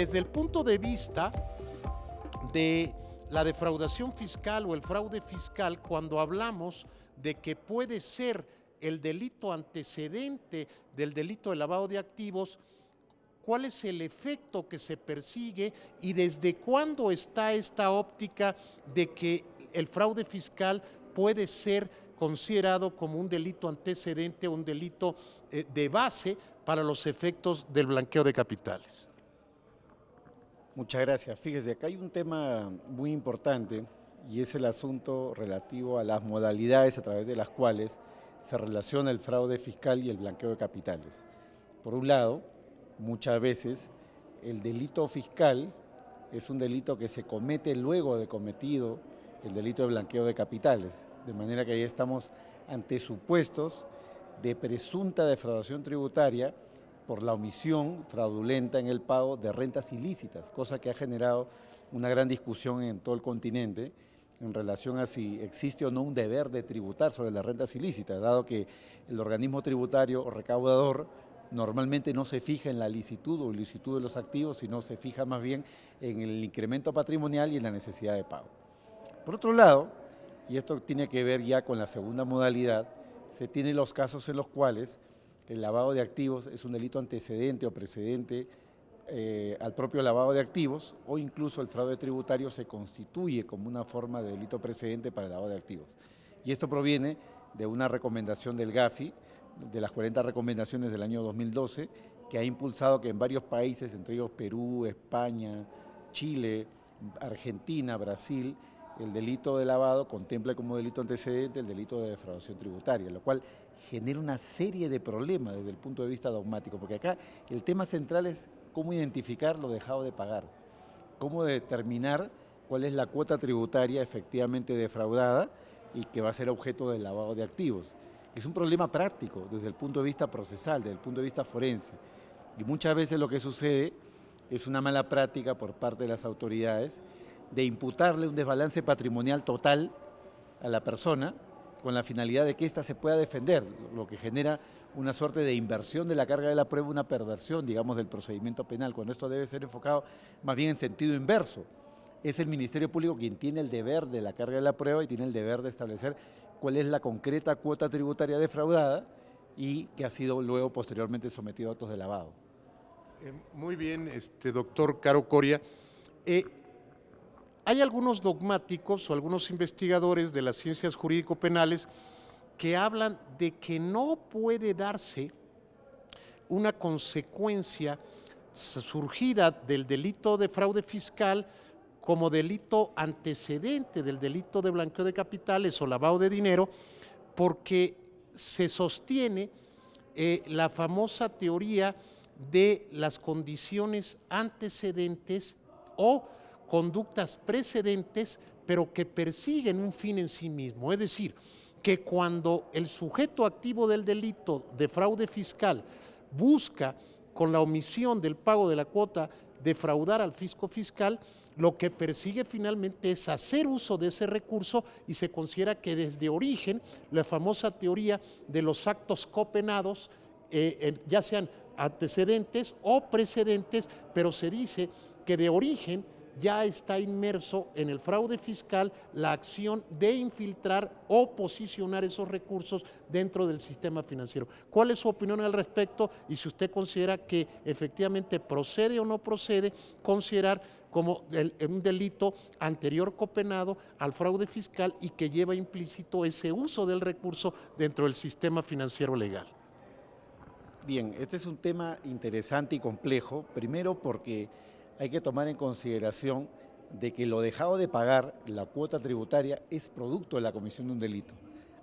desde el punto de vista de la defraudación fiscal o el fraude fiscal, cuando hablamos de que puede ser el delito antecedente del delito de lavado de activos, ¿cuál es el efecto que se persigue y desde cuándo está esta óptica de que el fraude fiscal puede ser considerado como un delito antecedente o un delito de base para los efectos del blanqueo de capitales? Muchas gracias. Fíjese, acá hay un tema muy importante y es el asunto relativo a las modalidades a través de las cuales se relaciona el fraude fiscal y el blanqueo de capitales. Por un lado, muchas veces el delito fiscal es un delito que se comete luego de cometido el delito de blanqueo de capitales, de manera que ahí estamos ante supuestos de presunta defraudación tributaria por la omisión fraudulenta en el pago de rentas ilícitas, cosa que ha generado una gran discusión en todo el continente en relación a si existe o no un deber de tributar sobre las rentas ilícitas, dado que el organismo tributario o recaudador normalmente no se fija en la licitud o ilicitud de los activos, sino se fija más bien en el incremento patrimonial y en la necesidad de pago. Por otro lado, y esto tiene que ver ya con la segunda modalidad, se tienen los casos en los cuales el lavado de activos es un delito antecedente o precedente al propio lavado de activos, o incluso el fraude tributario se constituye como una forma de delito precedente para el lavado de activos. Y esto proviene de una recomendación del GAFI, de las 40 recomendaciones del año 2012, que ha impulsado que en varios países, entre ellos Perú, España, Chile, Argentina, Brasil, el delito de lavado contemple como delito antecedente el delito de defraudación tributaria, lo cual genera una serie de problemas desde el punto de vista dogmático, porque acá el tema central es cómo identificar lo dejado de pagar, cómo determinar cuál es la cuota tributaria efectivamente defraudada y que va a ser objeto del lavado de activos. Es un problema práctico desde el punto de vista procesal, desde el punto de vista forense, y muchas veces lo que sucede es una mala práctica por parte de las autoridades de imputarle un desbalance patrimonial total a la persona con la finalidad de que ésta se pueda defender, lo que genera una suerte de inversión de la carga de la prueba, una perversión, digamos, del procedimiento penal, cuando esto debe ser enfocado más bien en sentido inverso. Es el Ministerio Público quien tiene el deber de la carga de la prueba y tiene el deber de establecer cuál es la concreta cuota tributaria defraudada y que ha sido luego posteriormente sometido a actos de lavado. Muy bien, doctor Caro Coria. Hay algunos dogmáticos o algunos investigadores de las ciencias jurídico-penales que hablan de que no puede darse una consecuencia surgida del delito de fraude fiscal como delito antecedente del delito de blanqueo de capitales o lavado de dinero, porque se sostiene la famosa teoría de las condiciones antecedentes o conductas precedentes, pero que persiguen un fin en sí mismo. Es decir, que cuando el sujeto activo del delito de fraude fiscal busca, con la omisión del pago de la cuota, defraudar al fisco fiscal, lo que persigue finalmente es hacer uso de ese recurso y se considera que desde origen la famosa teoría de los actos copenados, ya sean antecedentes o precedentes, pero se dice que de origen ya está inmerso en el fraude fiscal la acción de infiltrar o posicionar esos recursos dentro del sistema financiero. ¿Cuál es su opinión al respecto? Y si usted considera que efectivamente procede o no procede considerar como un delito anterior copenado al fraude fiscal y que lleva implícito ese uso del recurso dentro del sistema financiero legal. Bien, este es un tema interesante y complejo, primero porque hay que tomar en consideración de que lo dejado de pagar, la cuota tributaria, es producto de la comisión de un delito.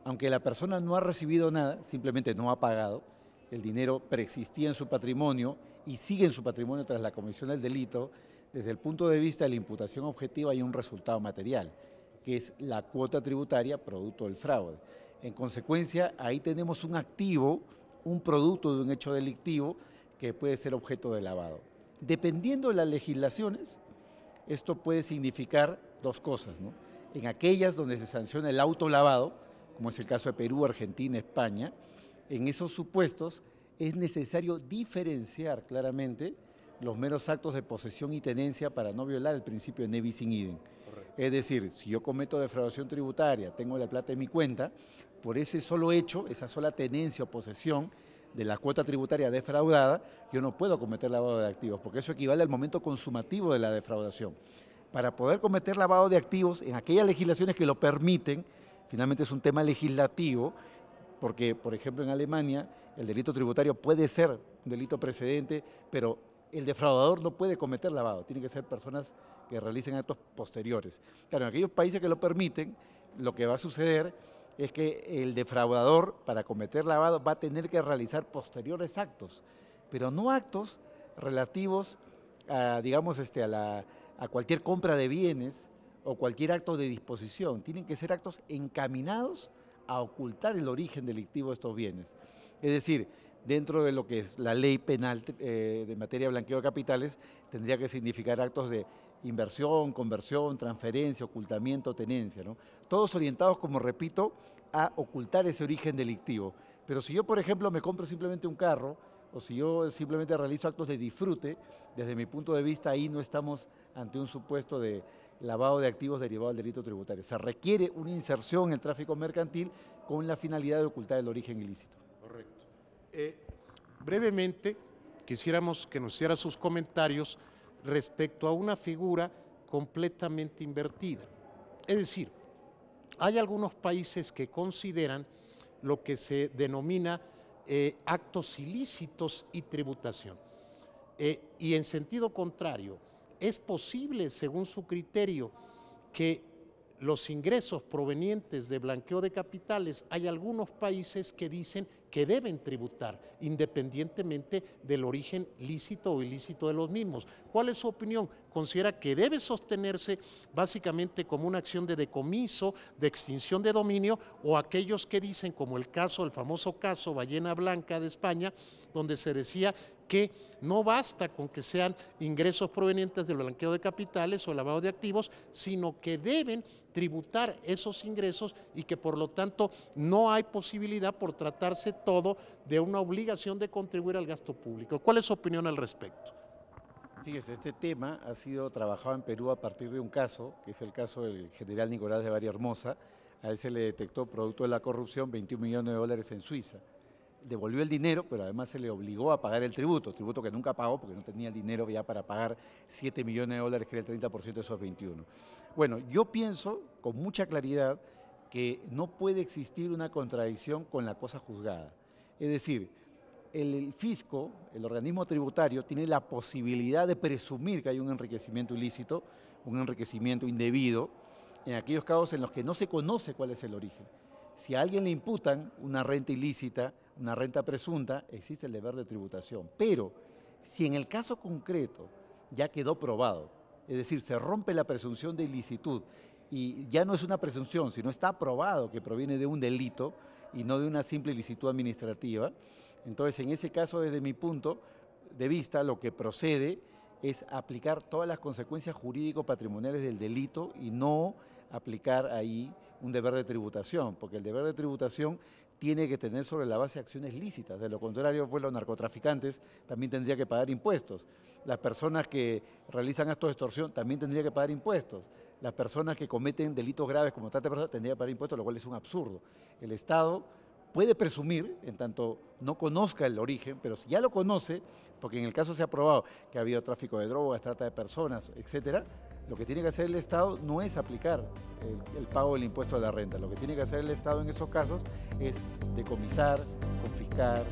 Aunque la persona no ha recibido nada, simplemente no ha pagado, el dinero preexistía en su patrimonio y sigue en su patrimonio tras la comisión del delito, desde el punto de vista de la imputación objetiva hay un resultado material, que es la cuota tributaria producto del fraude. En consecuencia, ahí tenemos un activo, un producto de un hecho delictivo que puede ser objeto de lavado. Dependiendo de las legislaciones, esto puede significar dos cosas, ¿no? En aquellas donde se sanciona el autolavado, como es el caso de Perú, Argentina, España, en esos supuestos es necesario diferenciar claramente los meros actos de posesión y tenencia para no violar el principio de ne bis in idem. Es decir, si yo cometo defraudación tributaria, tengo la plata en mi cuenta, por ese solo hecho, esa sola tenencia o posesión de la cuota tributaria defraudada, yo no puedo cometer lavado de activos, porque eso equivale al momento consumativo de la defraudación. Para poder cometer lavado de activos en aquellas legislaciones que lo permiten, finalmente es un tema legislativo, porque, por ejemplo, en Alemania el delito tributario puede ser un delito precedente, pero el defraudador no puede cometer lavado, tienen que ser personas que realicen actos posteriores. Claro, en aquellos países que lo permiten, lo que va a suceder es que el defraudador, para cometer lavado, va a tener que realizar posteriores actos, pero no actos relativos a, digamos, a cualquier compra de bienes o cualquier acto de disposición. Tienen que ser actos encaminados a ocultar el origen delictivo de estos bienes. Es decir, dentro de lo que es la ley penal de materia de blanqueo de capitales, tendría que significar actos de inversión, conversión, transferencia, ocultamiento, tenencia, ¿no? Todos orientados, como repito, a ocultar ese origen delictivo. Pero si yo, por ejemplo, me compro simplemente un carro, o si yo simplemente realizo actos de disfrute, desde mi punto de vista ahí no estamos ante un supuesto de lavado de activos derivado del delito tributario. Se requiere una inserción en el tráfico mercantil con la finalidad de ocultar el origen ilícito. Correcto. Brevemente, quisiéramos que nos hiciera sus comentarios respecto a una figura completamente invertida. Es decir, hay algunos países que consideran lo que se denomina actos ilícitos y tributación. Y en sentido contrario, ¿es posible, según su criterio, que los ingresos provenientes de blanqueo de capitales, hay algunos países que dicen que deben tributar, independientemente del origen lícito o ilícito de los mismos? ¿Cuál es su opinión? ¿Considera que debe sostenerse básicamente como una acción de decomiso, de extinción de dominio, o aquellos que dicen, como el famoso caso Ballena Blanca de España, donde se decía que no basta con que sean ingresos provenientes del blanqueo de capitales o lavado de activos, sino que deben tributar esos ingresos y que por lo tanto no hay posibilidad, por tratarse todo de una obligación de contribuir al gasto público? ¿Cuál es su opinión al respecto? Fíjese, este tema ha sido trabajado en Perú a partir de un caso, que es el caso del general Nicolás de Varia Hermosa. A él se le detectó, producto de la corrupción, 21 millones de dólares en Suiza. Devolvió el dinero, pero además se le obligó a pagar el tributo que nunca pagó porque no tenía el dinero ya para pagar 7 millones de dólares, que era el 30% de esos 21. Bueno, yo pienso con mucha claridad que no puede existir una contradicción con la cosa juzgada. Es decir, el fisco, el organismo tributario, tiene la posibilidad de presumir que hay un enriquecimiento ilícito, un enriquecimiento indebido, en aquellos casos en los que no se conoce cuál es el origen. Si a alguien le imputan una renta ilícita, una renta presunta, existe el deber de tributación. Pero si en el caso concreto ya quedó probado, es decir, se rompe la presunción de ilicitud y ya no es una presunción, sino está probado que proviene de un delito y no de una simple ilicitud administrativa, entonces en ese caso, desde mi punto de vista, lo que procede es aplicar todas las consecuencias jurídico-patrimoniales del delito y no aplicar ahí un deber de tributación, porque el deber de tributación tiene que tener sobre la base acciones lícitas. De lo contrario, pues los narcotraficantes también tendrían que pagar impuestos. Las personas que realizan actos de extorsión también tendrían que pagar impuestos. Las personas que cometen delitos graves como trata de personas tendrían que pagar impuestos, lo cual es un absurdo. El Estado puede presumir, en tanto no conozca el origen, pero si ya lo conoce, porque en el caso se ha probado que ha habido tráfico de drogas, trata de personas, etcétera, lo que tiene que hacer el Estado no es aplicar el pago del impuesto a la renta. Lo que tiene que hacer el Estado en esos casos es decomisar, confiscar,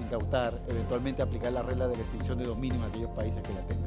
incautar, eventualmente aplicar la regla de la extinción de dominio en aquellos países que la tengan.